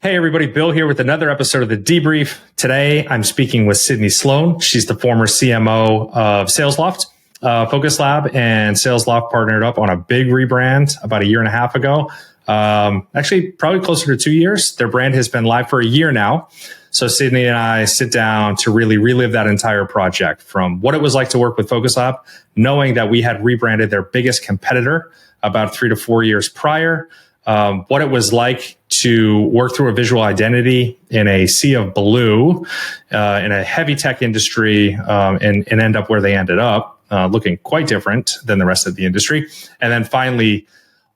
Hey everybody, Bill here with another episode of the Debrief. Today, I'm speaking with Sydney Sloan. She's the former CMO of Salesloft. Focuslab and Salesloft partnered up on a big rebrand about a year and a half ago. Actually, probably closer to 2 years. Their brand has been live for a year now. So Sydney and I sit down to really relive that entire project, from what it was like to work with Focuslab, knowing that we had rebranded their biggest competitor about 3 to 4 years prior, what it was like to work through a visual identity in a sea of blue, in a heavy tech industry, and end up where they ended up, looking quite different than the rest of the industry. And then finally,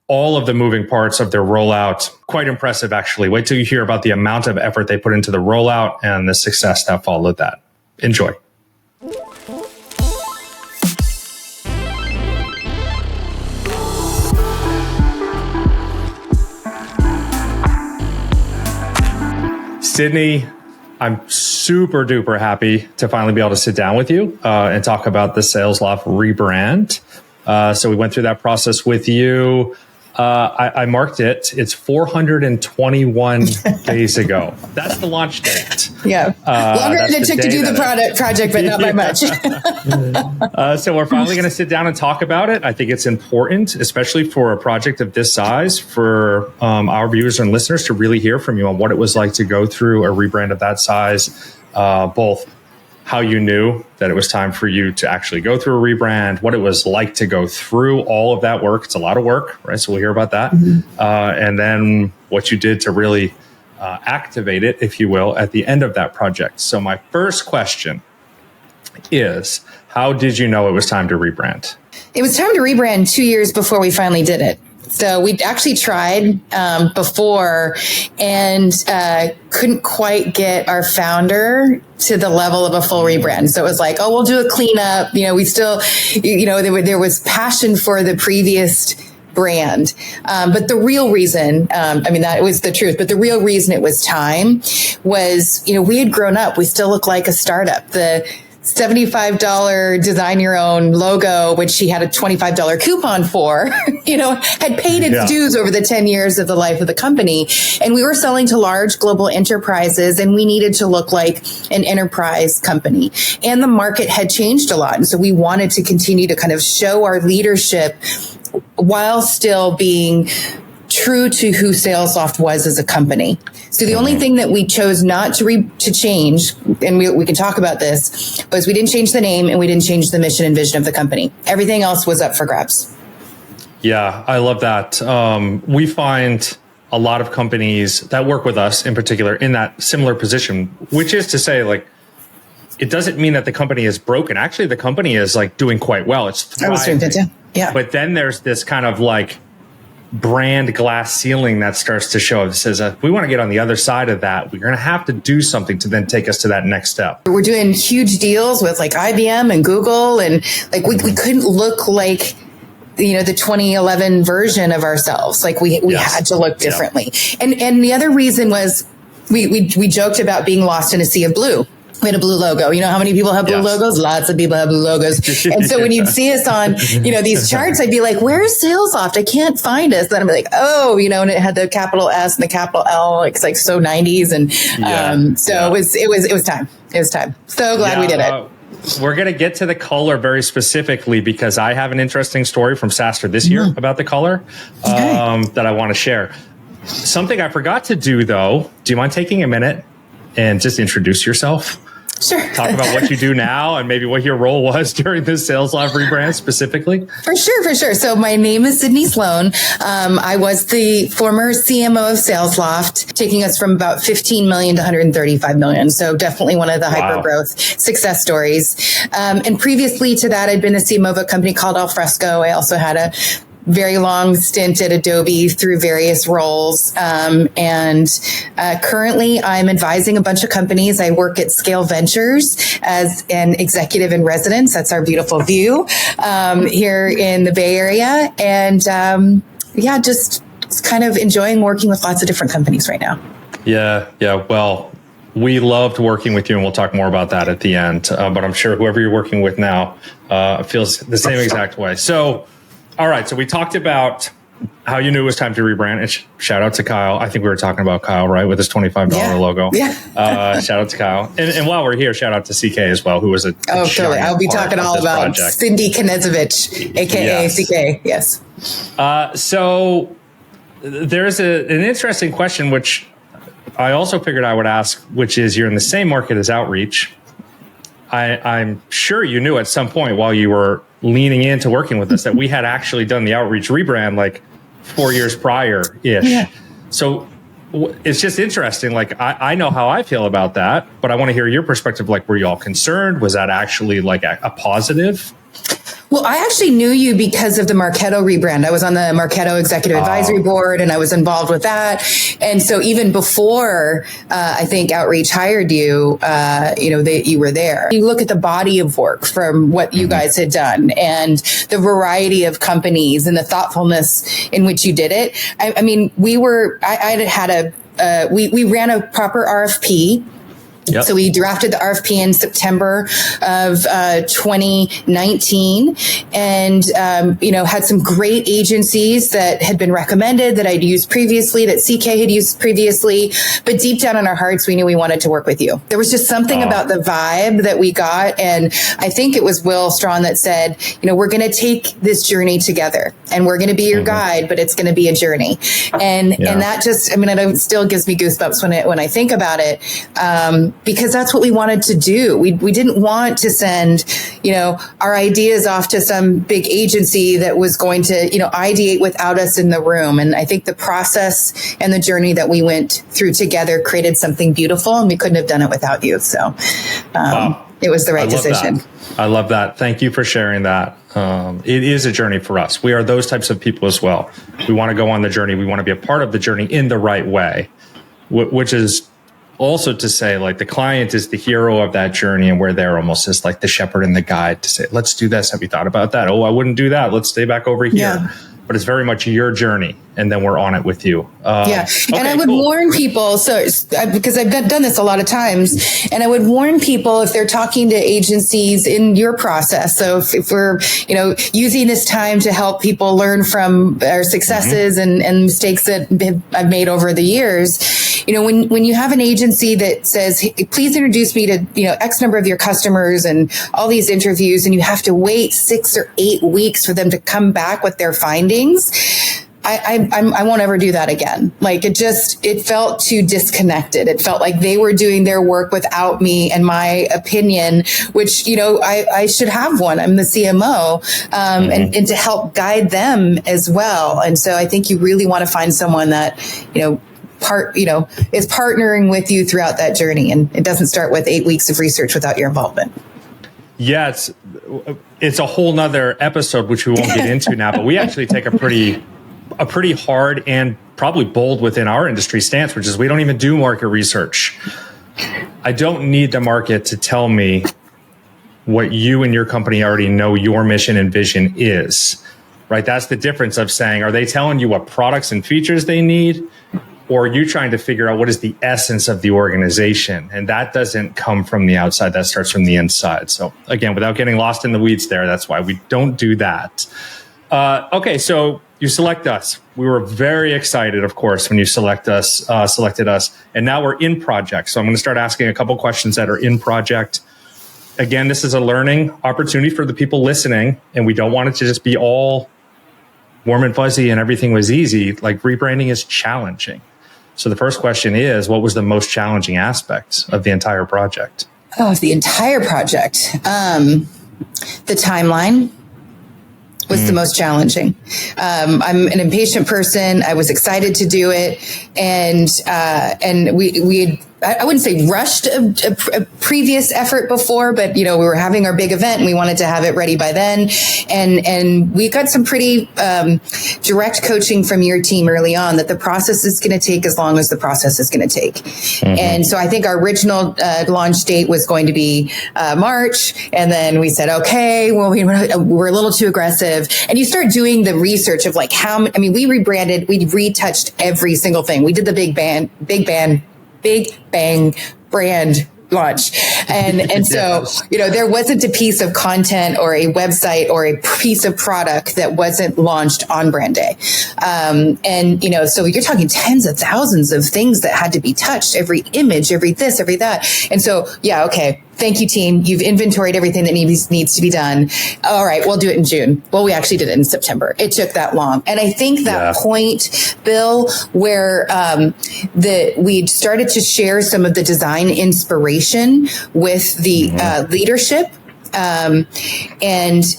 all of the moving parts of their rollout, quite impressive, actually. Wait till you hear about the amount of effort they put into the rollout and the success that followed that. Enjoy. Sydney, I'm super duper happy to finally be able to sit down with you and talk about the Salesloft rebrand. So we went through that process with you. I marked it. It's 421 days ago. That's the launch date. Yeah. Longer than it took to do the project, but not by much. So we're finally going to sit down and talk about it. I think it's important, especially for a project of this size, for our viewers and listeners to really hear from you on what it was like to go through a rebrand of that size, both how you knew that it was time for you to actually go through a rebrand, what it was like to go through all of that work. It's a lot of work, right? So we'll hear about that. Mm-hmm. And then what you did to really activate it, if you will, at the end of that project. So my first question is, how did you know it was time to rebrand? It was time to rebrand 2 years before we finally did it. So we actually tried before and couldn't quite get our founder to the level of a full rebrand. So it was like, oh, we'll do a cleanup. We still, there was passion for the previous brand. But the real reason, that was the truth, but the real reason it was time was, we had grown up. We still look like a startup. The $75 design your own logo, which she had a $25 coupon for, had paid its dues over the 10 years of the life of the company. And we were selling to large global enterprises, and we needed to look like an enterprise company. And the market had changed a lot. And so we wanted to continue to kind of show our leadership while still being true to who Salesloft was as a company. So the only thing that we chose not to change, and we can talk about this, was we didn't change the name and we didn't change the mission and vision of the company. Everything else was up for grabs. Yeah, I love that. We find a lot of companies that work with us in particular in that similar position, which is to say, like, it doesn't mean that the company is broken. Actually, the company is like doing quite well. It's thriving. Yeah. But then there's this kind of like brand glass ceiling that starts to show up. It says, if we want to get on the other side of that, we're going to have to do something to then take us to that next step. We're doing huge deals with like IBM and Google, and like we couldn't look like, the 2011 version of ourselves. Like we had to look differently. Yeah. And the other reason was we joked about being lost in a sea of blue. We had a blue logo. You know how many people have blue logos? Lots of people have blue logos. And so when you'd see us on, these charts, I'd be like, where's Salesloft? I can't find us. Then I'd be like, oh, and it had the capital S and the capital L. It's like so 90s. And it was time. It was time. So glad we did it. We're going to get to the color very specifically because I have an interesting story from SaaStr this year about the color that I want to share. Something I forgot to do, though. Do you mind taking a minute and just introduce yourself? Sure. Talk about what you do now and maybe what your role was during this Salesloft rebrand specifically. For sure. So my name is Sydney Sloan. I was the former CMO of Salesloft, taking us from about 15 million to 135 million. So definitely one of the hyper growth success stories. And previously to that, I'd been the CMO of a company called Alfresco. I also had a very long stint at Adobe through various roles. And currently I'm advising a bunch of companies. I work at Scale Ventures as an executive in residence. That's our beautiful view here in the Bay Area. And just kind of enjoying working with lots of different companies right now. Yeah. Well, we loved working with you, and we'll talk more about that at the end. But I'm sure whoever you're working with now feels the same exact way. So, all right. So we talked about how you knew it was time to rebrand. And shout out to Kyle. I think we were talking about Kyle, right? With his $25 logo. Yeah. Shout out to Kyle. And while we're here, shout out to CK as well, who was a totally. I'll be talking all about project. Cindy Knezovich, aka CK. Yes. So there's an interesting question, which I also figured I would ask, which is, you're in the same market as outreach. I'm sure you knew at some point while you were leaning into working with us that we had actually done the outreach rebrand like 4 years prior-ish. Yeah. So it's just interesting. Like, I know how I feel about that, but I want to hear your perspective. Like, were you all concerned? Was that actually like a positive? Well, I actually knew you because of the Marketo rebrand. I was on the Marketo Executive Advisory Board, and I was involved with that. And so even before I think Outreach hired you, you were there. You look at the body of work from what you guys had done and the variety of companies and the thoughtfulness in which you did it. I mean, we ran a proper RFP. Yep. So we drafted the RFP in September of 2019 and, had some great agencies that had been recommended that I'd used previously, that CK had used previously. But deep down in our hearts, we knew we wanted to work with you. There was just something about the vibe that we got. And I think it was Will Strawn that said, we're going to take this journey together and we're going to be your guide, but it's going to be a journey. And that just, it still gives me goosebumps when I think about it. Because that's what we wanted to do. We didn't want to send, our ideas off to some big agency that was going to, ideate without us in the room. And I think the process and the journey that we went through together created something beautiful, and we couldn't have done it without you. So it was the right decision. I love that. Thank you for sharing that. It is a journey for us. We are those types of people as well. We want to go on the journey. We want to be a part of the journey in the right way, which is also to say, like, the client is the hero of that journey, and we're there almost as like the shepherd and the guide to say, let's do this. Have you thought about that? Oh, I wouldn't do that. Let's stay back over here. Yeah. But it's very much your journey, and then we're on it with you. And I would warn people, because I've done this a lot of times, and I would warn people if they're talking to agencies in your process. So if we're, using this time to help people learn from our successes and mistakes that I've made over the years, when you have an agency that says, hey, please introduce me to, X number of your customers and all these interviews, and you have to wait 6 or 8 weeks for them to come back with their findings, I won't ever do that again. Like, it felt too disconnected. It felt like they were doing their work without me and my opinion, which, I should have one. I'm the CMO, and to help guide them as well. And so I think you really want to find someone that, is partnering with you throughout that journey. And it doesn't start with 8 weeks of research without your involvement. Yeah, it's a whole nother episode, which we won't get into now, but we actually take a pretty hard and probably bold within our industry stance, which is we don't even do market research. I don't need the market to tell me what you and your company already know your mission and vision is, right? That's the difference of saying, are they telling you what products and features they need? Or are you trying to figure out what is the essence of the organization? And that doesn't come from the outside. That starts from the inside. So again, without getting lost in the weeds there, that's why we don't do that. Okay, so you select us. We were very excited, of course, when you selected us. And now we're in project. So I'm going to start asking a couple questions that are in project. Again, this is a learning opportunity for the people listening. And we don't want it to just be all warm and fuzzy and everything was easy. Like, rebranding is challenging. So the first question is, what was the most challenging aspect of the entire project? Oh, the entire project. The timeline was the most challenging. I'm an impatient person. I was excited to do it. And we had, I wouldn't say rushed a previous effort before, but, we were having our big event and we wanted to have it ready by then. And we got some pretty direct coaching from your team early on that the process is going to take as long as the process is going to take. And so I think our original launch date was going to be March. And then we said, okay, well, we're a little too aggressive. And you start doing the research of like we rebranded, we retouched every single thing. We did the Big Bang brand launch. And so, there wasn't a piece of content or a website or a piece of product that wasn't launched on brand day. So you're talking tens of thousands of things that had to be touched, every image, every this, every that. And so, okay. Thank you, team. You've inventoried everything that needs to be done. All right, we'll do it in June. Well, we actually did it in September. It took that long. And I think that point, Bill, where we started to share some of the design inspiration with the leadership, and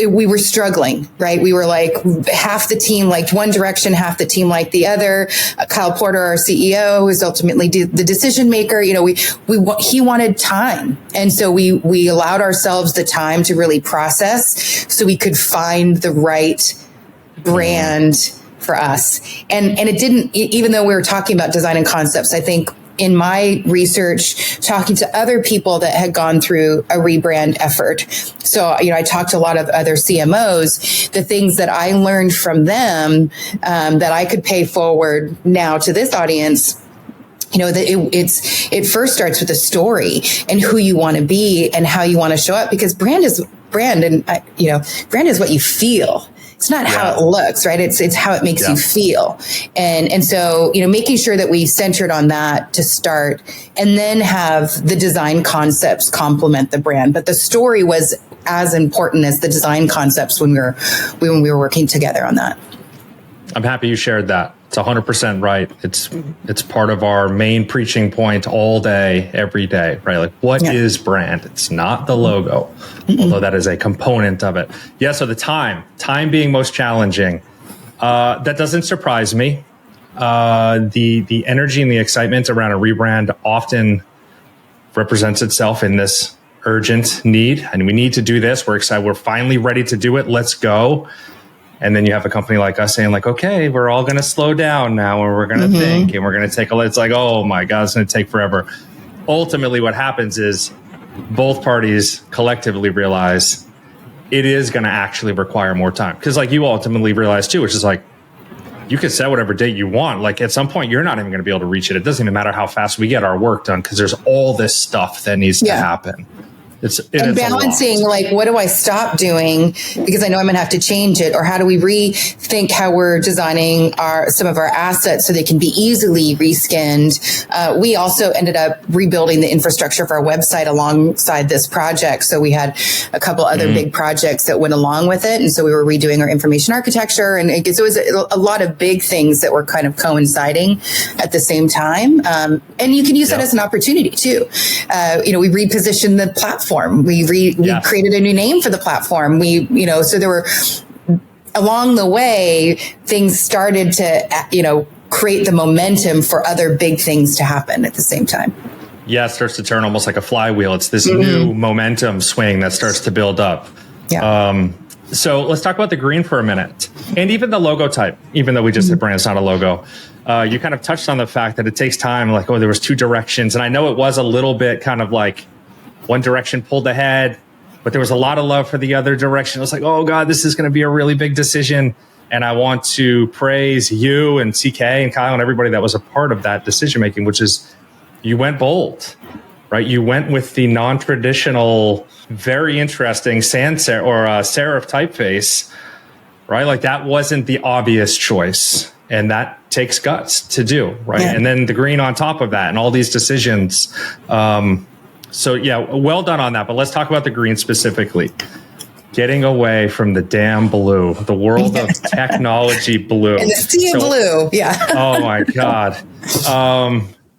we were struggling, right? We were like half the team liked one direction, half the team liked the other. Kyle Porter, our CEO, who's ultimately the decision maker, he wanted time. And so we allowed ourselves the time to really process so we could find the right brand for us. And it didn't, even though we were talking about design and concepts, I think in my research, talking to other people that had gone through a rebrand effort. So, I talked to a lot of other CMOs, the things that I learned from them, that I could pay forward now to this audience. That it first starts with a story and who you want to be and how you want to show up, because brand is brand, and brand is what you feel. It's not how it looks, right? It's how it makes you feel. And so, making sure that we centered on that to start, and then have the design concepts complement the brand. But the story was as important as the design concepts when we were working together on that. I'm happy you shared that. It's 100% right. It's part of our main preaching point all day, every day, right? Like, what is brand? It's not the logo, although that is a component of it. Yeah. So the time being most challenging, that doesn't surprise me. The energy and the excitement around a rebrand often represents itself in this urgent need, and we need to do this. We're excited. We're finally ready to do it. Let's go. And then you have a company like us saying, like, okay, we're all going to slow down now, and we're going to think, and we're going to take it's like, oh my God, it's going to take forever. Ultimately, what happens is both parties collectively realize it is going to actually require more time. Because like you ultimately realize too, which is like, you can set whatever date you want. Like at some point, you're not even going to be able to reach it. It doesn't even matter how fast we get our work done, because there's all this stuff that needs to happen. It's balancing, like, what do I stop doing because I know I'm going to have to change it? Or how do we rethink how we're designing some of our assets so they can be easily reskinned? We also ended up rebuilding the infrastructure of our website alongside this project. So we had a couple other big projects that went along with it. And so we were redoing our information architecture. And so it was a lot of big things that were kind of coinciding at the same time. And you can use that as an opportunity too. We repositioned the platform. We created a new name for the platform. So there were, along the way, things started to, create the momentum for other big things to happen at the same time. Yeah, it starts to turn almost like a flywheel. It's this new momentum swing that starts to build up. Yeah. So let's talk about the green for a minute, and even the logo type, even though we just said brand, it's not a logo. You kind of touched on the fact that it takes time, like, there was two directions. And I know it was a little bit kind of like one direction pulled ahead, but there was a lot of love for the other direction. It was like, oh God, this is going to be a really big decision. And I want to praise you and CK and Kyle and everybody that was a part of that decision-making, which is you went bold, right? You went with the non-traditional, very interesting sans serif or serif typeface, right? Like that wasn't the obvious choice. And that takes guts to do, right? Yeah. And then the green on top of that and all these decisions. So yeah, well done on that. But let's talk about the green specifically. Getting away from the damn blue, the world of technology blue. And the sea of blue, yeah. Oh my God.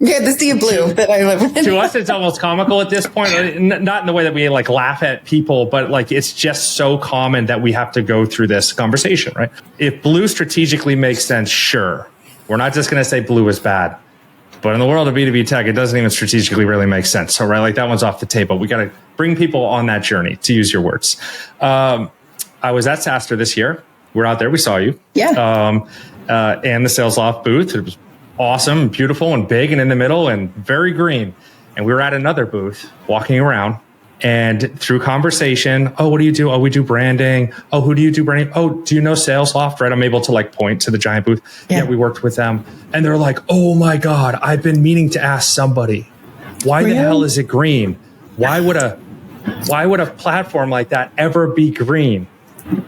The sea of blue that I live in. To us, it's almost comical at this point. Not in the way that we like laugh at people, but like it's just so common that we have to go through this conversation, right? If blue strategically makes sense, sure. We're not just going to say blue is bad. But in the world of B2B tech, it doesn't even strategically really make sense. So, right, like that one's off the table. We got to bring people on that journey, to use your words. I was at SaaStr this year. We're out there. We saw you. Yeah. And the Salesloft booth. It was awesome, beautiful, and big, and in the middle, and very green. And we were at another booth, walking around. And through conversation, oh, what do you do? Oh, we do branding. Oh, who do you do branding? Oh, do you know Salesloft? Right? I'm able to like point to the giant booth. Yeah, we worked with them. And they're like, oh my God, I've been meaning to ask somebody, why the hell is it green? why would a platform like that ever be green?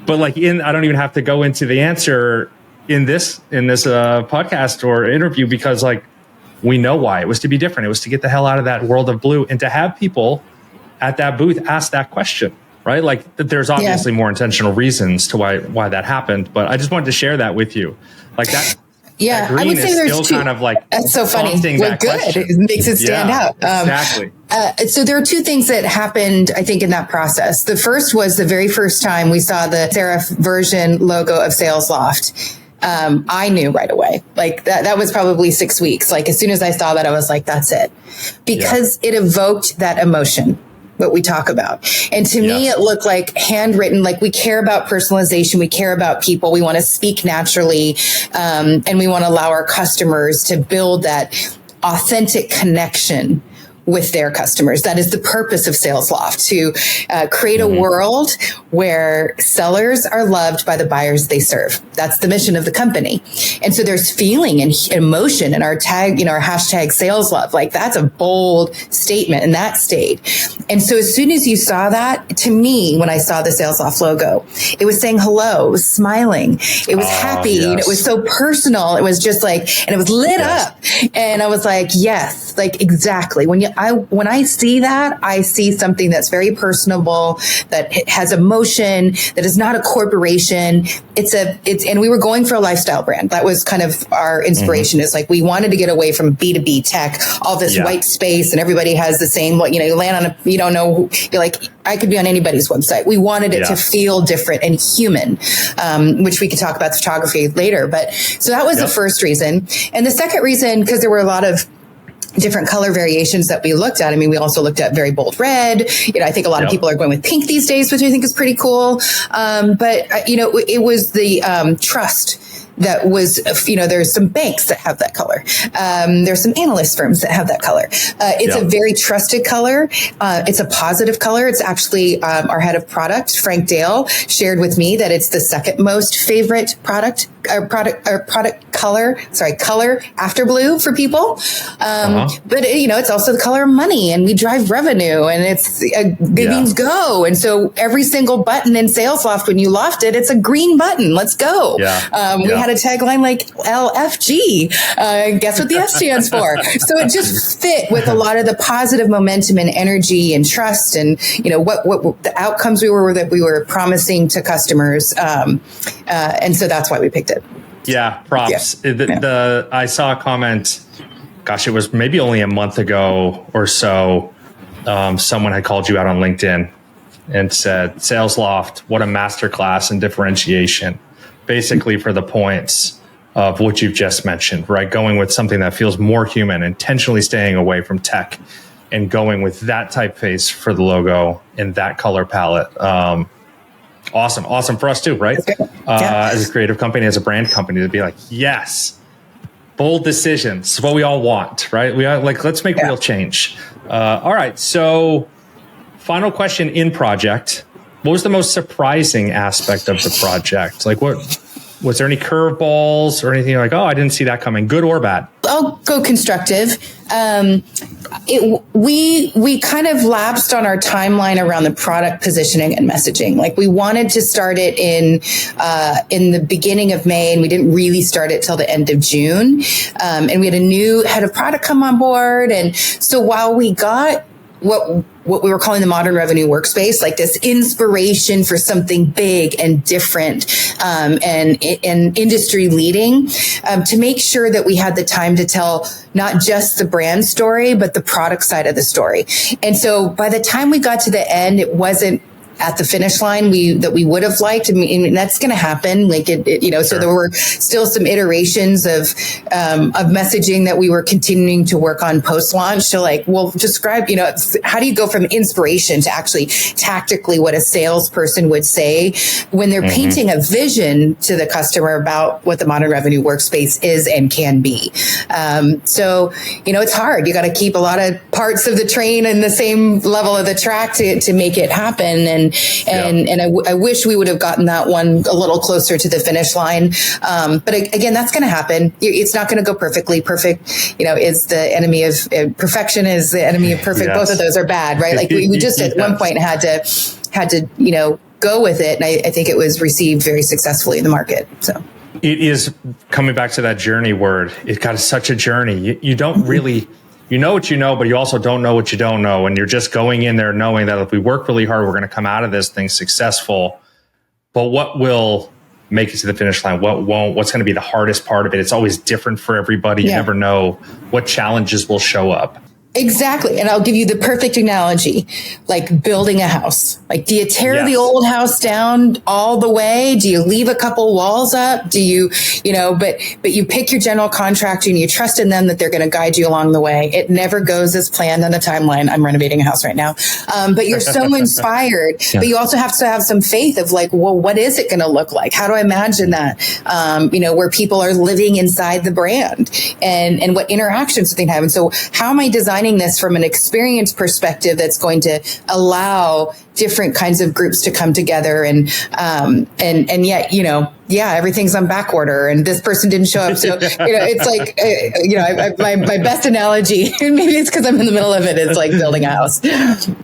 But like I don't even have to go into the answer in this podcast or interview, because like we know why. It was to be different. It was to get the hell out of that world of blue and to have people at that booth ask that question, right? Like there's obviously more intentional reasons to why that happened, but I just wanted to share that with you. Like that. Yeah, that green I would say is there's still two. Kind of like that's so funny. Well, good. Question. It makes it stand out. Exactly. So there are two things that happened, I think, in that process. The first was the very first time we saw the serif version logo of Salesloft. I knew right away, like that was probably 6 weeks. Like as soon as I saw that, I was like, that's it, because it evoked that emotion, what we talk about. And to me, it looked like handwritten, like we care about personalization. We care about people. We want to speak naturally. And we want to allow our customers to build that authentic connection with their customers. That is the purpose of Salesloft, to create a world where sellers are loved by the buyers they serve. That's the mission of the company. And so there's feeling and emotion in our tag, our hashtag Salesloft. Like that's a bold statement, and that stayed. And so as soon as you saw that, to me, when I saw the Salesloft logo, it was saying hello, it was smiling, it was happy, and it was so personal. It was just like, and it was lit up. And I was like, yes, like exactly. When I see that, I see something that's very personable, that has emotion, that is not a corporation. And we were going for a lifestyle brand. That was kind of our inspiration. Is like, we wanted to get away from B2B tech, all this white space, and everybody has the same, you land on you don't know, you're like, I could be on anybody's website. We wanted it to feel different and human, which we could talk about the photography later. But so that was the first reason. And the second reason, because there were a lot of different color variations that we looked at. I mean, we also looked at very bold red. I think a lot of people are going with pink these days, which I think is pretty cool. But it was the trust that was, there's some banks that have that color. There's some analyst firms that have that color. It's a very trusted color. It's a positive color. It's actually our head of product, Frank Dale, shared with me that it's the second most favorite product color after blue for people. But it's also the color of money, and we drive revenue, and it's means go. And so every single button in Salesloft, when you loft it, it's a green button. Let's go. We had a tagline like LFG. Guess what the S stands for? So it just fit with a lot of the positive momentum and energy and trust, and what the outcomes we were promising to customers. And so that's why we picked it. Yeah, props. I saw a comment, gosh, it was maybe only a month ago or so. Someone had called you out on LinkedIn and said, Salesloft, what a masterclass in differentiation, basically for the points of what you've just mentioned, right? Going with something that feels more human, intentionally staying away from tech, and going with that typeface for the logo and that color palette. Awesome for us too, right? As a creative company, as a brand company, to be like, yes, bold decisions, what we all want, right? We are like, let's make real change. All right. So final question in project. What was the most surprising aspect of the project? Like was there any curveballs or anything like, I didn't see that coming, good or bad? I'll go constructive. We kind of lapsed on our timeline around the product positioning and messaging. Like we wanted to start it in the beginning of May, and we didn't really start it till the end of June. And we had a new head of product come on board. And so while we got what we were calling the modern revenue workspace, like this inspiration for something big and different, and industry leading, to make sure that we had the time to tell not just the brand story, but the product side of the story. And so by the time we got to the end, it wasn't at the finish line that we would have liked. I mean, that's going to happen. Like so there were still some iterations of messaging that we were continuing to work on post launch. So like, we'll describe, how do you go from inspiration to actually tactically what a salesperson would say when they're painting a vision to the customer about what the modern revenue workspace is and can be. So, it's hard. You got to keep a lot of parts of the train in the same level of the track to make it happen. And I wish we would have gotten that one a little closer to the finish line. But again, that's going to happen. It's not going to go perfectly. Perfect, is the enemy of perfection, is the enemy of perfect. Yes. Both of those are bad, right? Like we just at one point had to go with it. And I think it was received very successfully in the market. So it is coming back to that journey word. It got such a journey. You don't really, you know what you know, but you also don't know what you don't know. And you're just going in there knowing that if we work really hard, we're going to come out of this thing successful. But what will make it to the finish line? What won't? What's going to be the hardest part of it? It's always different for everybody. You never know what challenges will show up. Exactly. And I'll give you the perfect analogy, like building a house. Like, do you tear the old house down all the way? Do you leave a couple walls up? Do you, but you pick your general contractor and you trust in them that they're going to guide you along the way. It never goes as planned on the timeline. I'm renovating a house right now. But you're so inspired, but you also have to have some faith of like, well, what is it going to look like? How do I imagine that? Where people are living inside the brand and what interactions they have. And so how am I designing this from an experience perspective that's going to allow different kinds of groups to come together and yet, everything's on back order and this person didn't show up. So, it's like, my best analogy, and maybe it's because I'm in the middle of it, is like building a house.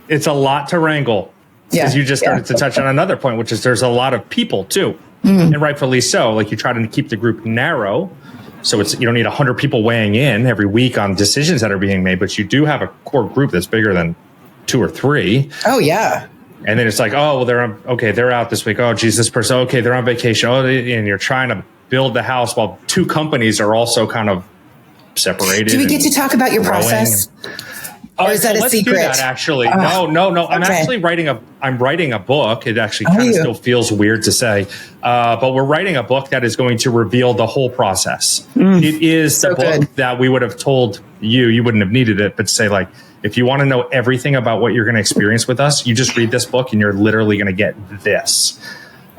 It's a lot to wrangle. Because you just started to touch on another point, which is there's a lot of people too. And rightfully so. Like, you try to keep the group narrow. So you don't need 100 people weighing in every week on decisions that are being made, but you do have a core group that's bigger than 2 or 3. Oh, yeah. And then it's like, oh, well, they're out this week. Oh, geez, this person, okay, they're on vacation. Oh, and you're trying to build the house while 2 companies are also kind of separated. Do we get to talk about your process? Or is that a secret? Let's do that, actually. No. I'm actually writing a book. It actually kind of still feels weird to say. But we're writing a book that is going to reveal the whole process. It is the book that we would have told you wouldn't have needed it, but say, like, if you want to know everything about what you're going to experience with us, you just read this book and you're literally going to get this.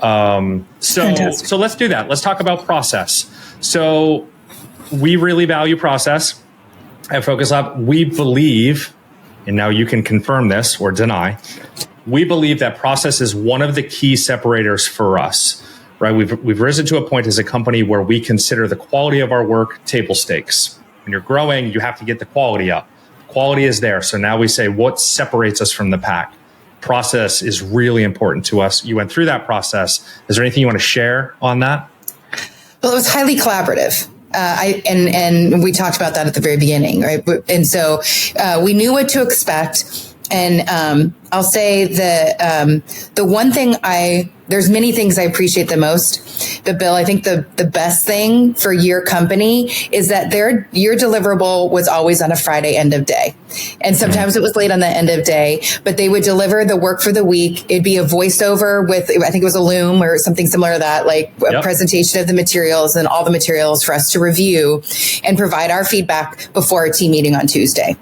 So let's do that. Let's talk about process. So we really value process. At Focus Lab, we believe, and now you can confirm this or deny, we believe that process is one of the key separators for us, right? We've risen to a point as a company where we consider the quality of our work table stakes. When you're growing, you have to get the quality up. Quality is there. So now we say, what separates us from the pack? Process is really important to us. You went through that process. Is there anything you want to share on that? Well, it was highly collaborative. And we talked about that at the very beginning, right? And so we knew what to expect. And I'll say the one thing there's many things I appreciate the most, but Bill, I think the best thing for your company is that your deliverable was always on a Friday end of day. And sometimes it was late on the end of day, but they would deliver the work for the week. It'd be a voiceover with, I think it was a Loom or something similar to that, like a presentation of the materials and all the materials for us to review and provide our feedback before a team meeting on Tuesday.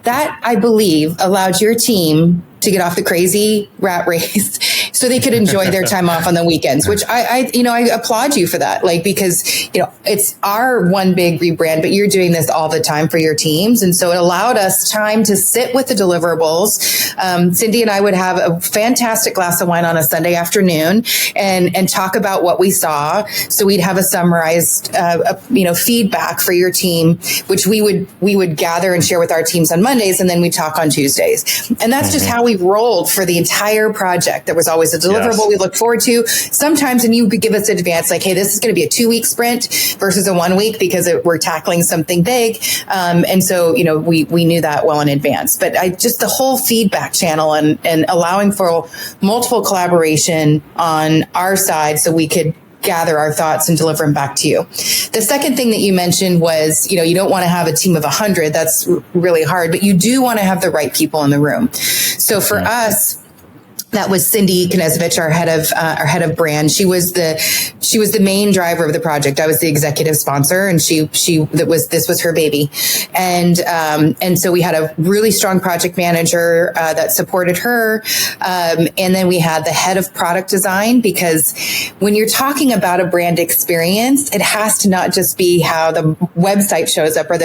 That, I believe, allowed your team to get off the crazy rat race so they could enjoy their time off on the weekends, which I applaud you for that. Like, because, it's our one big rebrand, but you're doing this all the time for your teams. And so it allowed us time to sit with the deliverables. Cindy and I would have a fantastic glass of wine on a Sunday afternoon and talk about what we saw. So we'd have a summarized, feedback for your team, which we would gather and share with our teams on Mondays. And then we talk on Tuesdays. And that's just how we rolled for the entire project. There was always a deliverable we look forward to. Sometimes, and you could give us advance, like, hey, this is going to be a 2-week sprint versus a 1 week because we're tackling something big. And so, we knew that well in advance. But just the whole feedback channel and allowing for multiple collaboration on our side so we could gather our thoughts and deliver them back to you. The second thing that you mentioned was, you don't want to have a team of 100. That's really hard, but you do want to have the right people in the room. So for us, that was Cindy Knezovich, our head of brand. She was the main driver of the project. I was the executive sponsor, and this was her baby. And so we had a really strong project manager that supported her. And then we had the head of product design, because when you're talking about a brand experience, it has to not just be how the website shows up, or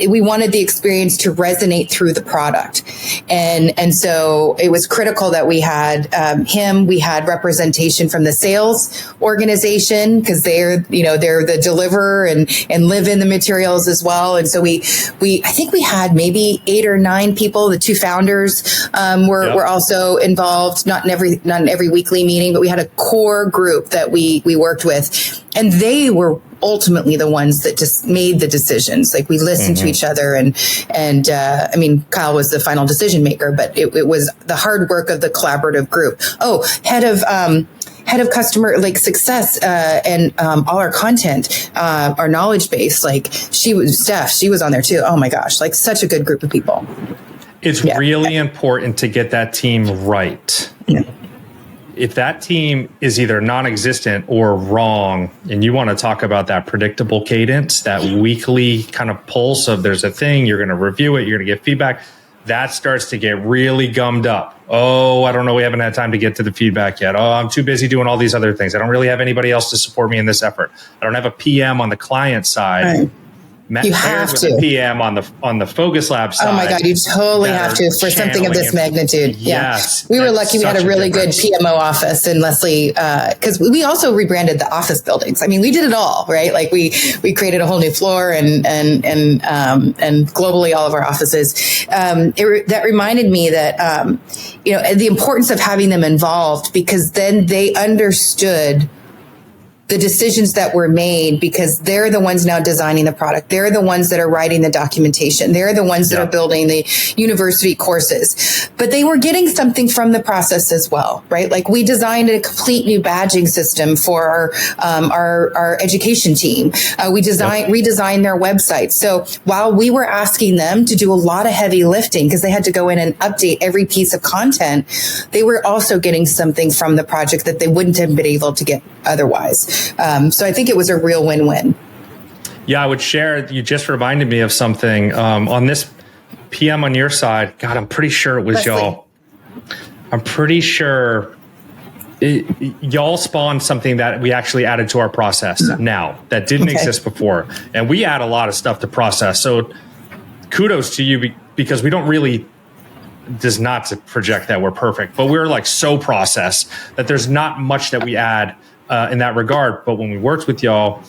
we wanted the experience to resonate through the product. And so it was critical that we had him. We had representation from the sales organization because they're the deliverer and live in the materials as well. And so I think we had maybe 8 or 9 people. The 2 founders were also involved, not in every weekly meeting, but we had a core group that we worked with, and they were ultimately the ones that just made the decisions. Like we listened to each other, and I mean, Kyle was the final decision maker, but it was the hard work of the collaborative group. Oh, head of customer success and all our content, our knowledge base. Like she was on there too. Oh my gosh, like such a good group of people. It's really important to get that team right. Yeah. If that team is either non-existent or wrong, and you want to talk about that predictable cadence, that weekly kind of pulse of there's a thing, you're going to review it, you're going to get feedback, that starts to get really gummed up. Oh, I don't know, we haven't had time to get to the feedback yet. Oh, I'm too busy doing all these other things. I don't really have anybody else to support me in this effort. I don't have a PM on the client side. Right. You have to. The PM on the Focus Lab side. Oh my God, you totally have to for something of this magnitude. Yes, we were lucky. We had a really good PMO office, and Leslie, because we also rebranded the office buildings. I mean, we did it all, right? Like we created a whole new floor and globally all of our offices. That reminded me that the importance of having them involved, because then they understood the decisions that were made, because they're the ones now designing the product. They're the ones that are writing the documentation. They're the ones that are building the university courses, but they were getting something from the process as well, right? Like we designed a complete new badging system for our education team. We redesigned their website. So while we were asking them to do a lot of heavy lifting because they had to go in and update every piece of content, they were also getting something from the project that they wouldn't have been able to get otherwise. So I think it was a real win-win. Yeah, I would share, you just reminded me of something on this PM on your side. God, I'm pretty sure it was Leslie. Y'all. I'm pretty sure y'all spawned something that we actually added to our process now that didn't exist before. And we add a lot of stuff to process. So kudos to you, because we don't really, does not to project that we're perfect, but we're like so process that there's not much that we add in that regard. But when we worked with y'all,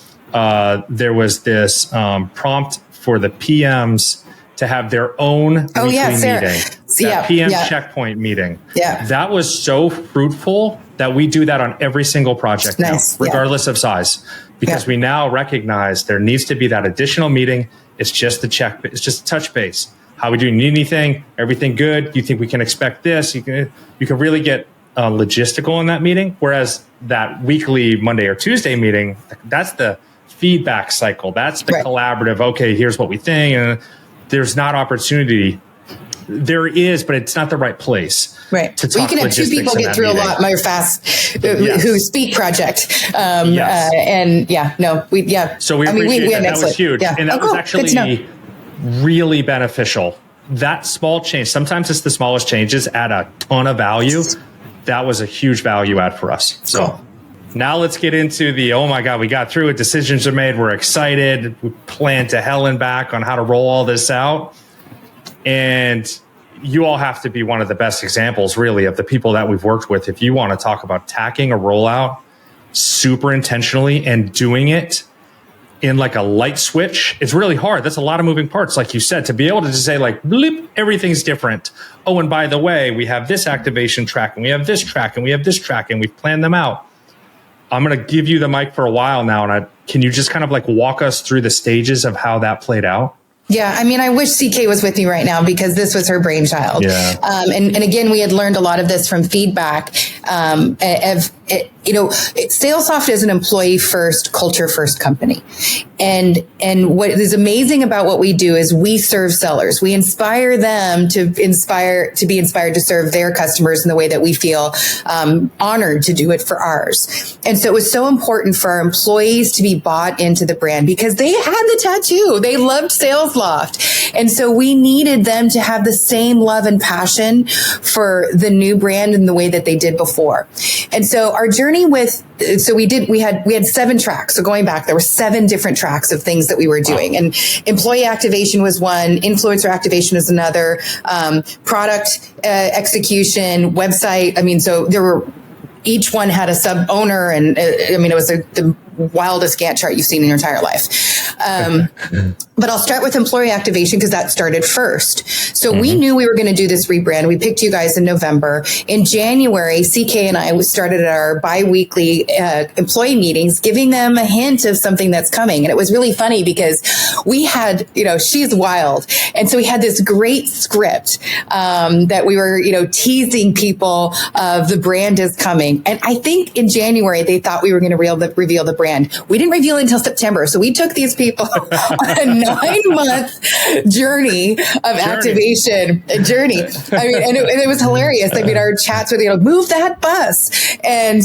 there was this prompt for the PMs to have their own weekly meeting. PM checkpoint meeting. Yeah. That was so fruitful that we do that on every single project now, regardless of size, because we now recognize there needs to be that additional meeting. It's just the check. It's just a touch base. How we do? Need anything? Everything good? You think we can expect this? You can really get logistical in that meeting. Whereas that weekly Monday or Tuesday meeting, that's the feedback cycle. That's the collaborative. Okay, here's what we think. And there's not opportunity. There is, but it's not the right place. Right. To talk you can have 2 people get through a lot more fast who speak project. So we appreciate that was huge. Yeah. And that was actually really beneficial. That small change, sometimes it's the smallest changes, add a ton of value. That was a huge value add for us. So now let's get into the, oh my God, we got through it. Decisions are made. We're excited. We plan to hell and back on how to roll all this out. And you all have to be one of the best examples, really, of the people that we've worked with. If you want to talk about tacking a rollout super intentionally and doing it in like a light switch, it's really hard. That's a lot of moving parts. Like you said, to be able to just say like, bleep, everything's different. Oh, and by the way, we have this activation track and we have this track and we have this track and we've planned them out. I'm going to give you the mic for a while now. And can you just kind of like walk us through the stages of how that played out? Yeah, I mean, I wish CK was with me right now because this was her brainchild. Yeah. And again, we had learned a lot of this from feedback. Salesloft is an employee first, culture first company. And what is amazing about what we do is we serve sellers. We inspire them to be inspired to serve their customers in the way that we feel honored to do it for ours. And so it was so important for our employees to be bought into the brand because they had the tattoo. They loved Salesloft. And so we needed them to have the same love and passion for the new brand in the way that they did before. And so our journey journey we had 7 tracks. So going back, there were 7 different tracks of things that we were doing. And employee activation was one, influencer activation was another, product execution, website. I mean, so each one had a sub owner, and it was the wildest Gantt chart you've seen in your entire life. But I'll start with employee activation because that started first. So we knew we were going to do this rebrand. We picked you guys in November. In January, CK and I started our bi-weekly employee meetings, giving them a hint of something that's coming. And it was really funny because we had, she's wild. And so we had this great script that we were, teasing people of the brand is coming. And I think in January, they thought we were going to reveal the brand. We didn't reveal it until September. So we took these people on a 9-month journey of activation journey. I mean, and it was hilarious. I mean, our chats were, move that bus. And,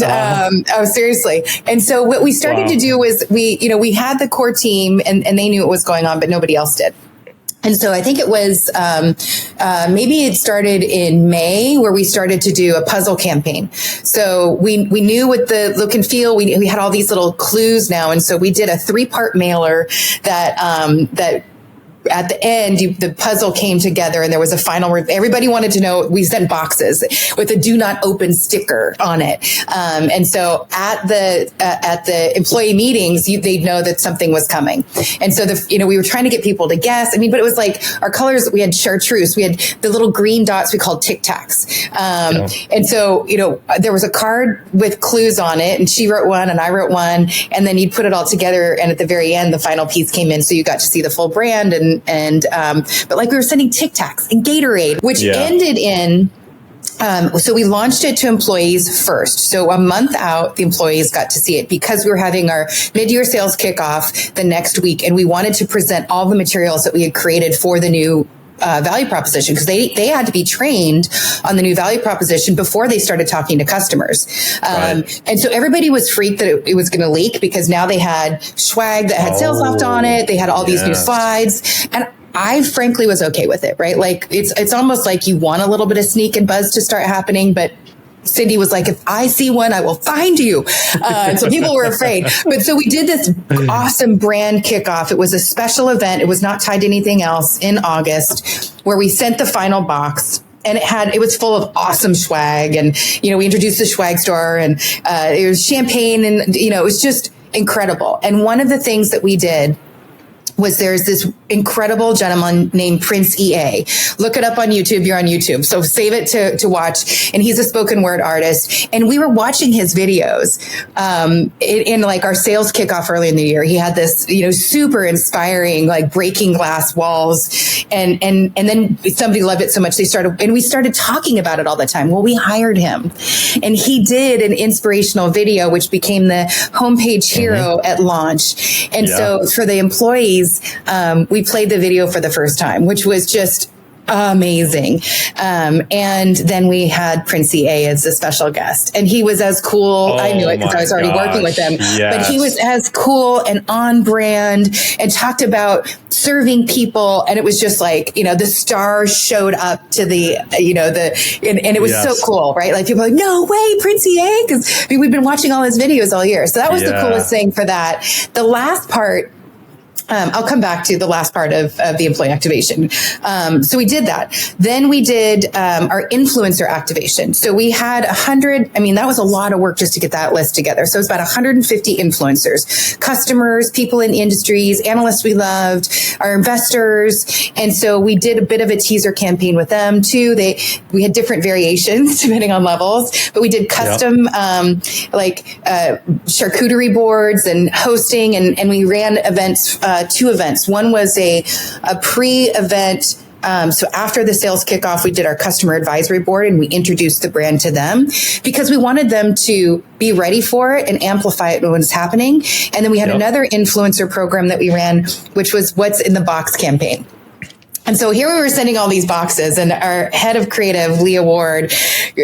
seriously. And so what we started to do was we had the core team and they knew what was going on, but nobody else did. And so I think it was, maybe it started in May where we started to do a puzzle campaign. So we knew what the look and feel, we had all these little clues now. And so we did a 3-part mailer that at the end, the puzzle came together and there was a final, everybody wanted to know, we sent boxes with a do not open sticker on it. And so at the employee meetings, they'd know that something was coming. And so we were trying to get people to guess. But it was like our colors, we had chartreuse, we had the little green dots we called Tic Tacs. And so, there was a card with clues on it and she wrote one and I wrote one, and then you'd put it all together. And at the very end, the final piece came in. So you got to see the full brand but like we were sending Tic Tacs and Gatorade, which ended in, so we launched it to employees first. So a month out, the employees got to see it because we were having our mid-year sales kickoff the next week. And we wanted to present all the materials that we had created for the new value proposition, because they had to be trained on the new value proposition before they started talking to customers. And so everybody was freaked that it was going to leak, because now they had swag that had Salesloft on it. They had all these new slides, and I frankly was okay with it, right? Like it's almost like you want a little bit of sneak and buzz to start happening, but Cindy was like, if I see one, I will find you. So people were afraid. But so we did this awesome brand kickoff. It was a special event. It was not tied to anything else, in August, where we sent the final box. And it was full of awesome swag. And, we introduced the swag store, and it was champagne, and, it was just incredible. And one of the things that we did was there's this incredible gentleman named Prince EA. Look it up on YouTube. You're on YouTube. So save it to watch. And he's a spoken word artist. And we were watching his videos, in like our sales kickoff early in the year. He had this, super inspiring, like breaking glass walls. And then somebody loved it so much. We started talking about it all the time. Well, we hired him, and he did an inspirational video, which became the homepage hero at launch. And so for the employees, we played the video for the first time, which was just amazing. And then we had Prince EA as a special guest, and he was as cool. I knew it because I was already working with him, but he was as cool and on brand, and talked about serving people. And it was just like, the stars showed up to the, and it was so cool, right? Like people were like, no way, Prince EA. Cause we've been watching all his videos all year. So that was the coolest thing for that. The last part, I'll come back to the last part of the employee activation. So we did that. Then we did our influencer activation. So we had 100. That was a lot of work just to get that list together. So it was about 150 influencers, customers, people in industries, analysts we loved, our investors. And so we did a bit of a teaser campaign with them too. We had different variations depending on levels, but we did custom charcuterie boards and hosting, and we ran events. 2 events. One was a pre-event. So after the sales kickoff, we did our customer advisory board, and we introduced the brand to them because we wanted them to be ready for it and amplify it when it's happening. And then we had another influencer program that we ran, which was What's in the Box campaign. And so here we were sending all these boxes, and our head of creative, Leah Ward,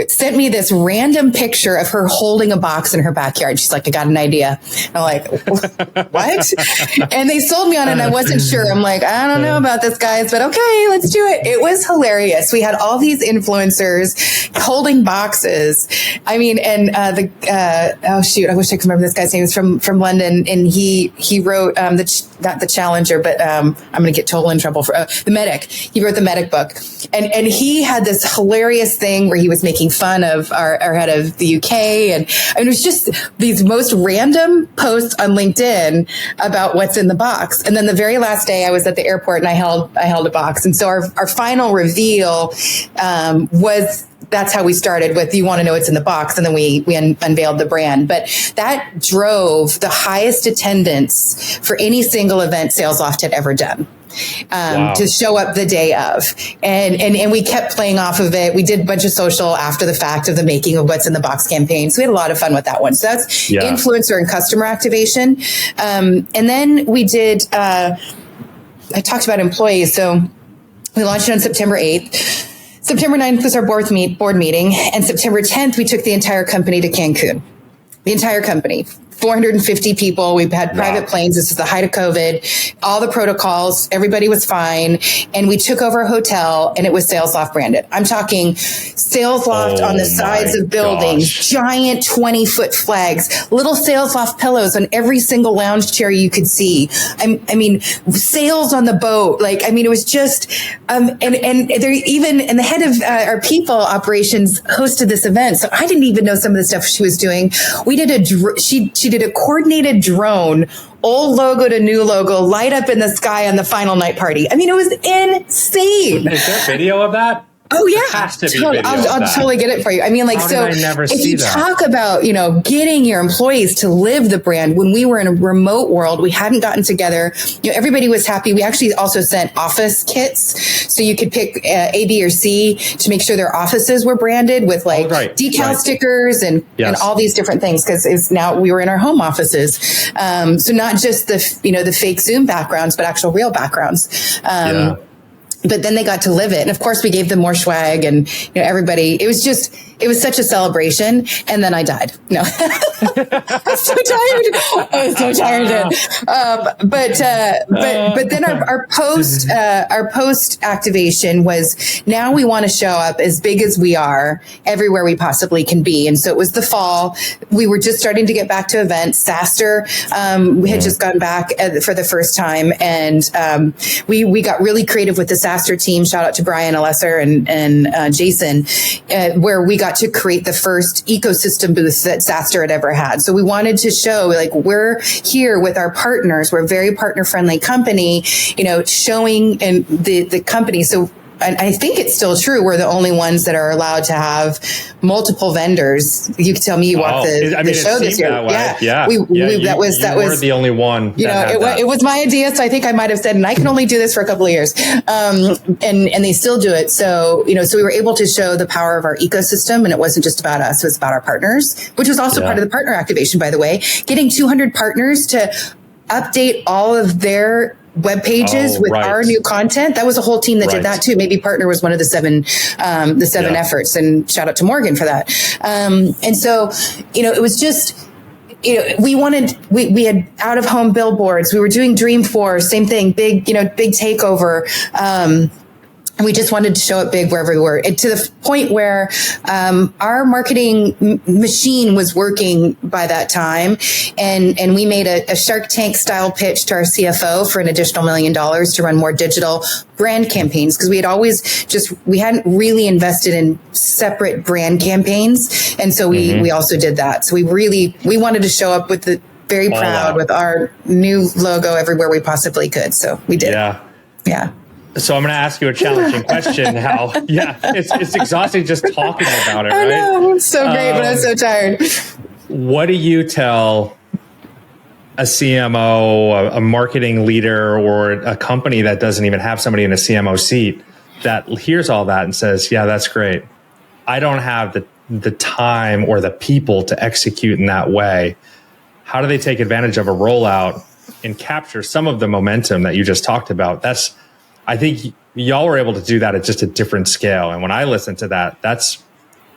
sent me this random picture of her holding a box in her backyard. She's like, I got an idea. I'm like, what? And they sold me on it, and I wasn't sure. I'm like, I don't know about this, guys, but okay, let's do it. It was hilarious. We had all these influencers holding boxes. I mean, and oh shoot, I wish I could remember this guy's name. He's from London, and he wrote not the Challenger, but I'm going to get totally in trouble for the Medic. He wrote the Medic book, and he had this hilarious thing where he was making fun of our head of the UK, and it was just these most random posts on LinkedIn about what's in the box. And then the very last day, I was at the airport and I held a box, and so our final reveal was. That's how we started with, you want to know what's in the box. And then we unveiled the brand. But that drove the highest attendance for any single event Salesloft had ever done. To show up the day of. And we kept playing off of it. We did a bunch of social after the fact of the making of what's in the box campaign. So we had a lot of fun with that one. So that's influencer and customer activation. And then we did, I talked about employees. So we launched it on September 8th. September 9th was our board meeting, and September 10th, we took the entire company to Cancun. The entire company. 450 people. We've had private planes. This is the height of COVID. All the protocols. Everybody was fine. And we took over a hotel, and it was Salesloft branded. I'm talking Salesloft on the sides of buildings, giant 20-foot flags, little Salesloft pillows on every single lounge chair you could see. I mean, sales on the boat. It was just, and there even, and the head of our people operations hosted this event. So I didn't even know some of the stuff she was doing. We did she did a coordinated drone, old logo to new logo, light up in the sky on the final night party. I mean, it was insane. Is there video of that? Oh yeah, there has to be video I'll totally get it for you. I mean, if you talk about, getting your employees to live the brand, when we were in a remote world, we hadn't gotten together, everybody was happy. We actually also sent office kits. So you could pick A, B, or C to make sure their offices were branded with decal stickers and all these different things. Cause now we were in our home offices. So not just the fake Zoom backgrounds, but actual real backgrounds. But then they got to live it. And of course we gave them more swag and, everybody, it was such a celebration. And then I died. No, I was so tired. I was so tired. But then our post activation was, now we want to show up as big as we are everywhere we possibly can be. And so it was the fall. We were just starting to get back to events. SaaStr, we had just gone back for the first time. And, we got really creative with the SaaStr team. Shout out to Brian Alesser and Jason, where we got to create the first ecosystem booth that SaaStr had ever had. So we wanted to show we're here with our partners. We're a very partner friendly company, showing in the company. So and I think it's still true. We're the only ones that are allowed to have multiple vendors. You can tell me you walked the show this year. Yeah. We that was the only one. It was my idea. So I think I might have said, and I can only do this for a couple of years. And they still do it. So, so we were able to show the power of our ecosystem, and it wasn't just about us. It was about our partners, which was also part of the partner activation, by the way, getting 200 partners to update all of their web pages with our new content. That was a whole team that did that too. Maybe Partner was one of the seven efforts, and shout out to Morgan for that. And so, it was just, we had out of home billboards. We were doing Dreamforce, same thing, big takeover. And we just wanted to show it big wherever we were, to the point where our marketing machine was working by that time. And we made a Shark Tank style pitch to our CFO for an additional $1 million to run more digital brand campaigns. Because we had always we hadn't really invested in separate brand campaigns. And so we also did that. So we wanted to show up with very proud with our new logo everywhere we possibly could. So we did. Yeah. So I'm going to ask you a challenging question. It's exhausting just talking about it, right? I know, it's so great, but I'm so tired. What do you tell a CMO, a marketing leader, or a company that doesn't even have somebody in a CMO seat that hears all that and says, yeah, that's great. I don't have the time or the people to execute in that way. How do they take advantage of a rollout and capture some of the momentum that you just talked about? I think y'all were able to do that at just a different scale. And when I listen to that,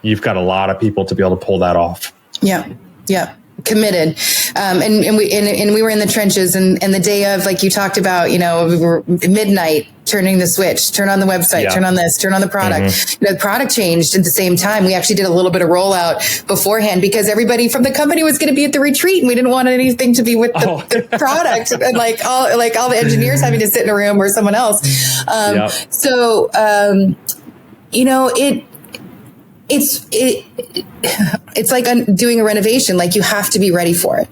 you've got a lot of people to be able to pull that off. Yeah. Yeah. Committed. And we were in the trenches, and the day of, like you talked about, we were midnight turning the switch, turn on the website, turn on this, turn on the product. The product changed at the same time. We actually did a little bit of rollout beforehand because everybody from the company was going to be at the retreat, and we didn't want anything to be with the product and like all the engineers having to sit in a room or someone else. So, it's like doing a renovation. Like, you have to be ready for it.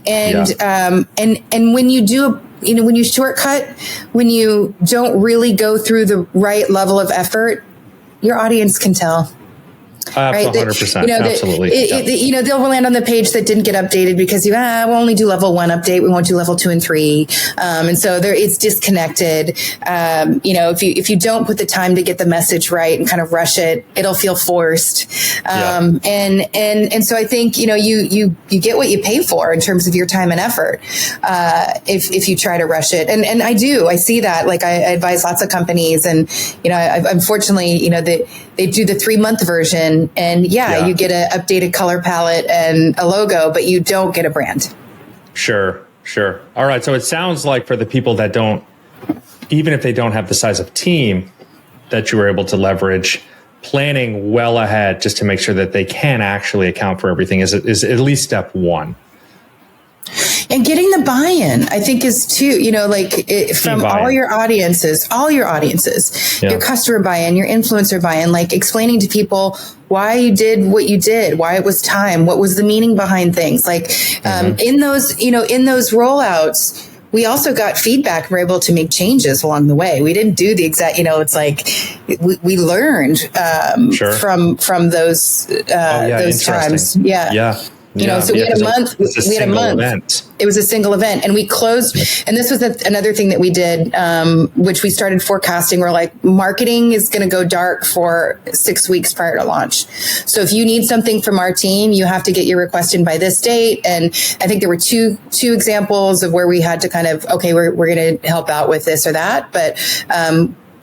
And when you do, when you shortcut, when you don't really go through the right level of effort, your audience can tell. Right? 100%. Absolutely. They'll land on the page that didn't get updated because we'll only do level 1 update. We won't do level 2 and 3. And so it's disconnected. If you don't put the time to get the message right and kind of rush it, it'll feel forced. And so I think, you get what you pay for in terms of your time and effort. If you try to rush it. And I see that. Like, I advise lots of companies, and, unfortunately, they do the 3-month version, and you get an updated color palette and a logo, but you don't get a brand. Sure. All right. So it sounds like for the people that don't, even if they don't have the size of team that you were able to leverage, planning well ahead just to make sure that they can actually account for everything is at least step 1. And getting the buy-in, I think, is too, from all your audiences, your customer buy-in, your influencer buy-in, like explaining to people why you did what you did, why it was time, what was the meaning behind things. Like, in those rollouts, we also got feedback and were able to make changes along the way. We didn't do the exact, it's like we learned from those times. So we had a month. Event. It was a single event, and we closed. And this was another thing that we did, which we started forecasting. We're like, marketing is going to go dark for 6 weeks prior to launch. So if you need something from our team, you have to get your request in by this date. And I think there were two examples of where we had to kind of, okay, we're going to help out with this or that, but.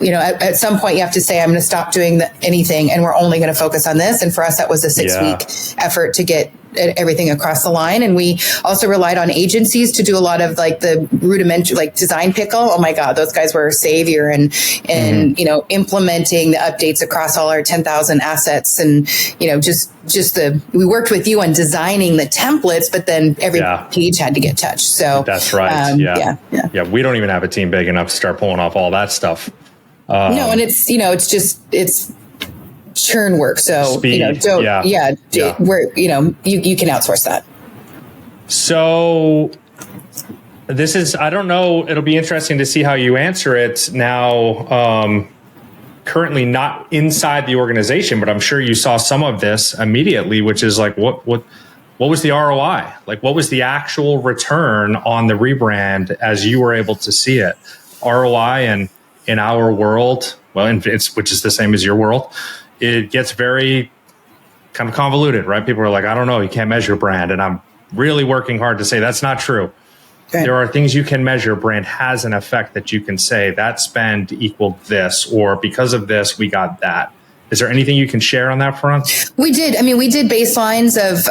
At some point you have to say, I'm going to stop doing anything, and we're only going to focus on this. And for us, that was a 6-week effort to get everything across the line. And we also relied on agencies to do a lot of like the rudimentary, like design pickle. Oh my God, those guys were a savior and implementing the updates across all our 10,000 assets. And, we worked with you on designing the templates, but then every page had to get touched. So that's right. We don't even have a team big enough to start pulling off all that stuff. No, and it's it's churn work. So speed. Where you can outsource that. So this is, I don't know. It'll be interesting to see how you answer it now. Currently not inside the organization, but I'm sure you saw some of this immediately, which is like what was the ROI? Like, what was the actual return on the rebrand as you were able to see it? ROI and in our world, which is the same as your world, it gets very kind of convoluted, right? People are like, I don't know, you can't measure brand. And I'm really working hard to say that's not true. Okay. There are things you can measure. Brand has an effect that you can say that spend equaled this, or because of this, we got that. Is there anything you can share on that front? We did. I mean, we did baselines of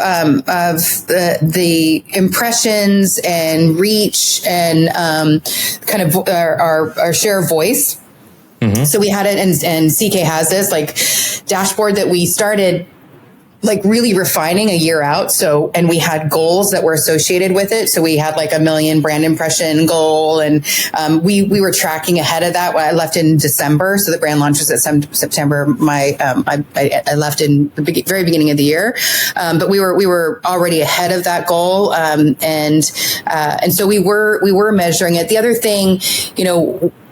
the impressions and reach and kind of our share of voice. Mm-hmm. So we had it, and CK has this like dashboard that we started like really refining a year out. So, and we had goals that were associated with it. So we had like 1 million brand impression goal, and we were tracking ahead of that. I left in December, so the brand launch was at September. I left in the very beginning of the year, but we were already ahead of that goal, and so we were measuring it. The other thing,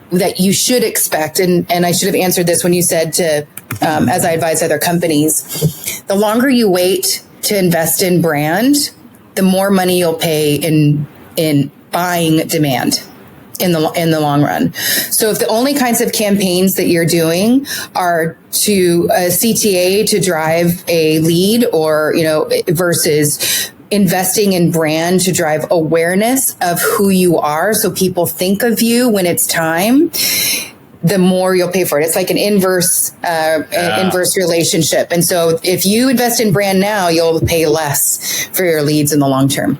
that you should expect, and I should have answered this when you said to, as I advise other companies, the longer you wait to invest in brand, the more money you'll pay in buying demand in the long run. So if the only kinds of campaigns that you're doing are to a CTA to drive a lead, or, versus investing in brand to drive awareness of who you are, so people think of you when it's time, the more you'll pay for it. It's like an inverse relationship. And so if you invest in brand now, you'll pay less for your leads in the long term.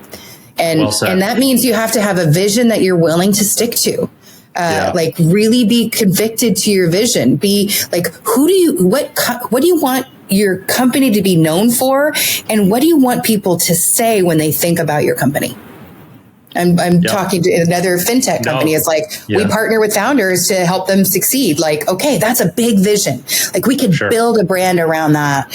And that means you have to have a vision that you're willing to stick to. Like really be convicted to your vision. Be like, what do you want your company to be known for? And what do you want people to say when they think about your company? I'm talking to another fintech company. It's like, we partner with founders to help them succeed. Like, okay, that's a big vision. Like we could build a brand around that,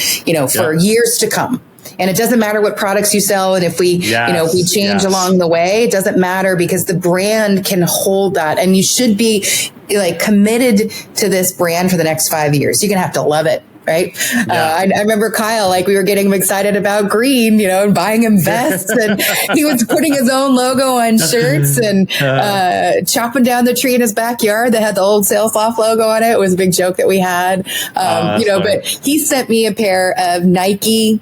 for years to come. And it doesn't matter what products you sell. And if we, if we change along the way, it doesn't matter because the brand can hold that. And you should be like committed to this brand for the next 5 years. You're going to have to love it. Right. Yeah. I remember Kyle, like we were getting him excited about green, and buying him vests and he was putting his own logo on shirts and chopping down the tree in his backyard that had the old Salesloft logo on it. It was a big joke that we had, but he sent me a pair of Nike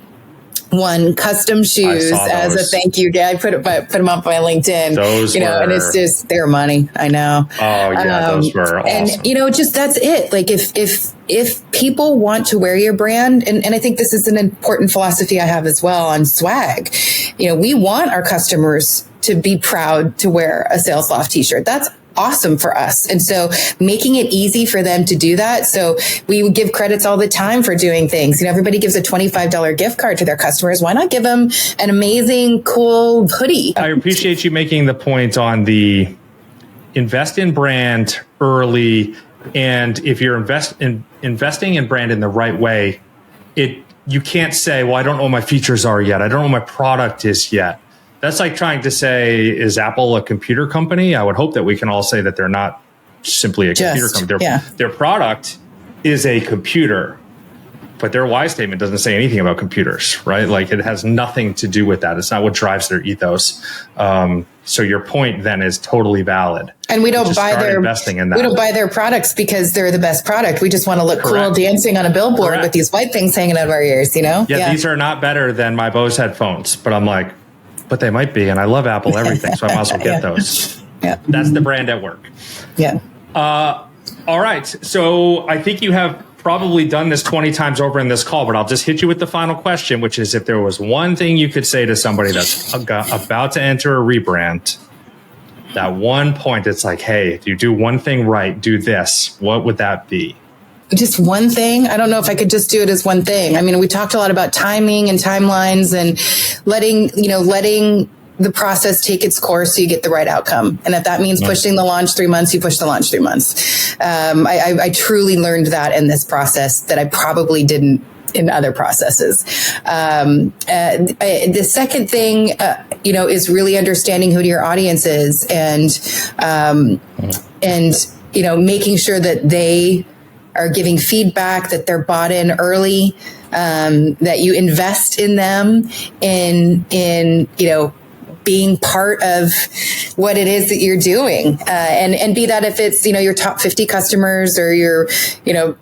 custom shoes as a thank you. I put them up on my LinkedIn, and it's just their money. I know. Oh yeah. Those were awesome. And, just, that's it. Like if people want to wear your brand, and I think this is an important philosophy I have as well on swag, we want our customers to be proud to wear a Salesloft t-shirt. That's awesome for us. And so making it easy for them to do that. So we would give credits all the time for doing things. Everybody gives a $25 gift card to their customers. Why not give them an amazing, cool hoodie? I appreciate you making the point on the invest in brand early. And if you're investing in brand in the right way, you can't say, well, I don't know what my features are yet. I don't know what my product is yet. That's like trying to say, is Apple a computer company? I would hope that we can all say that they're not simply a computer company. Their product is a computer, but their why statement doesn't say anything about computers, right? Like it has nothing to do with that. It's not what drives their ethos. So your point then is totally valid. And we don't buy investing in that. We don't buy their products because they're the best product. We just want to look cool dancing on a billboard with these white things hanging out of our ears, Yeah, these are not better than my Bose headphones, but I'm like, but they might be. And I love Apple everything, so I might as well get those. Yeah. That's the brand at work. Yeah. All right. So I think you have probably done this 20 times over in this call, but I'll just hit you with the final question, which is if there was one thing you could say to somebody that's about to enter a rebrand, that one point, it's like, hey, if you do one thing right, do this, what would that be? Just one thing. I don't know if I could just do it as one thing. I mean, we talked a lot about timing and timelines and letting the process take its course so you get the right outcome. And if that means pushing the launch 3 months, you push the launch 3 months. I truly learned that in this process that I probably didn't in other processes. The second thing, is really understanding who your audience is and making sure that they are giving feedback, that they're bought in early, that you invest in them in being part of what it is that you're doing. And be that if it's, your top 50 customers or your,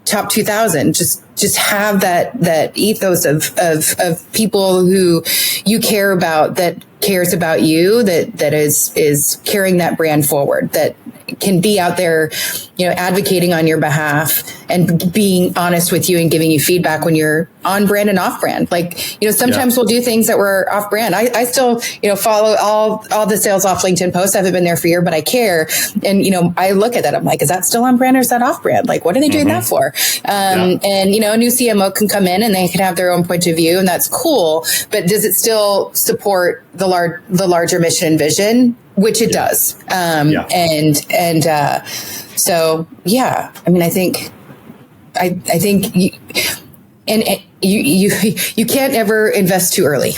top 2,000, just have that ethos of people who you care about, that cares about you, that is carrying that brand forward, that can be out there, advocating on your behalf and being honest with you and giving you feedback when you're on brand and off brand. Like, sometimes we'll do things that were off brand. I still, follow all the Salesloft LinkedIn posts. I haven't been there for a year, but I care. And, I look at that. I'm like, is that still on brand or is that off brand? Like, what are they doing that for? And, a new CMO can come in and they can have their own point of view, and that's cool. But does it still support the larger mission and vision? Which it does. So, yeah, I mean, I think you can't ever invest too early.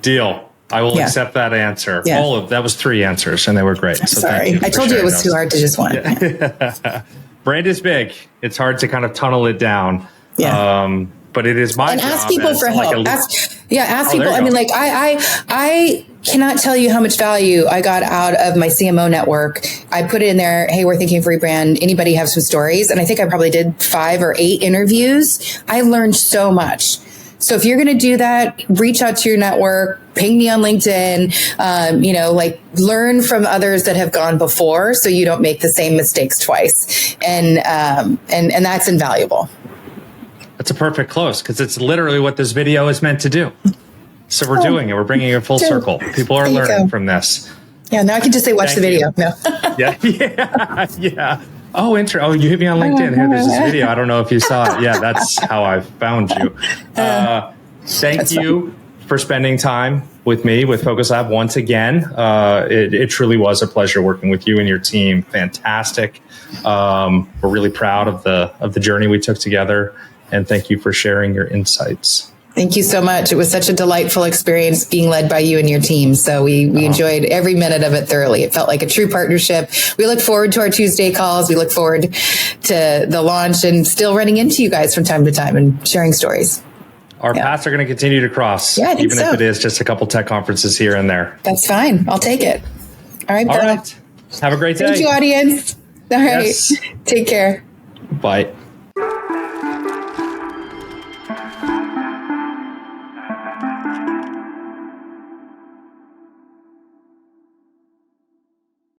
Deal. I will accept that answer. Yeah. That was 3 answers and they were great. So sorry. I told you it was too hard to just one. Yeah. Brand is big. It's hard to kind of tunnel it down. Yeah. But it is my job. And ask people for help. Ask people. I mean, like I cannot tell you how much value I got out of my CMO network. I put it in there. Hey, we're thinking of rebrand. Anybody have some stories? And I think I probably did 5 or 8 interviews. I learned so much So if you're going to do that, reach out to your network, ping me on LinkedIn, learn from others that have gone before so you don't make the same mistakes twice. And that's invaluable. That's a perfect close because it's literally what this video is meant to do. So we're doing it. We're bringing it full circle. People are learning from this. Yeah, now I can just say, watch the video. No. Yeah. Oh, you hit me on LinkedIn. Here, there's this video. I don't know if you saw it. Yeah, that's how I found you. Thank you for spending time with me with Focus Lab once again. It truly was a pleasure working with you and your team. Fantastic. We're really proud of the journey we took together. And thank you for sharing your insights. Thank you so much. It was such a delightful experience being led by you and your team. So we enjoyed every minute of it thoroughly. It felt like a true partnership. We look forward to our Tuesday calls. We look forward to the launch and still running into you guys from time to time and sharing stories. Our paths are going to continue to cross, even if it is just a couple tech conferences here and there. That's fine. I'll take it. All right. All right. Have a great day. Thank you, audience. All right. Yes. Take care. Bye.